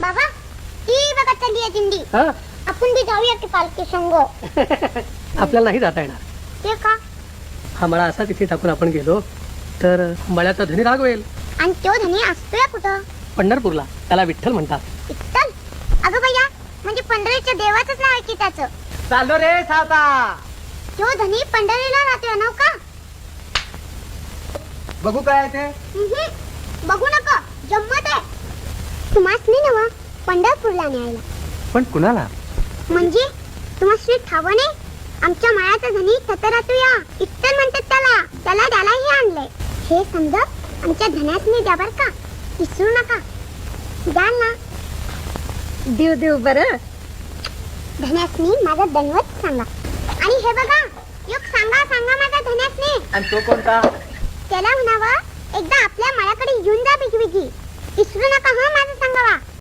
बाबा ती बघा चालली आहे दिंडी. आपण बी जाऊया की पालखी संग. आपल्याला नाही जाता येणार. ते का? हा मळा असा तिथे टाकून आपण गेलो तर मळ्याचा धनी रागवेल. आणि तो धनी असतोय कुठं? पंढरपूरला. त्याला विठ्ठल म्हणतात. विठ्ठल? अगं भैया, म्हणजे पंढरीच्या देवाचंच नाव आहे की त्याचं. चालो रे सावता. तो धनी पंढरीला राहतोय नव का? बघू काय ते. बघू नका, जम्मत आहे. तुम्हाच नाही नवा पंढरपूरला न्यायला. पण कुणाला? म्हणजे तुम्हाला ठाव नाही? आमच्या मायाचा धनी सतरातुया विठ्ठल म्हणतात त्याला. त्याला द्यायलाही आणलंय. हे समजा आमच्या धन्यासनी द्या बर का, विसरू नका. द्याल ना? देव देव बरं. धन्यासनी माझा दंडवत सांगा. आणि हे बघा, योग सांगा सांगा माझा धन्यासनी. आणि तो कोणता? त्याला म्हणावं एकदा आपल्या मळ्याकडे येऊन जा बिगविगी. विसरू नका हा माझं सांगावा.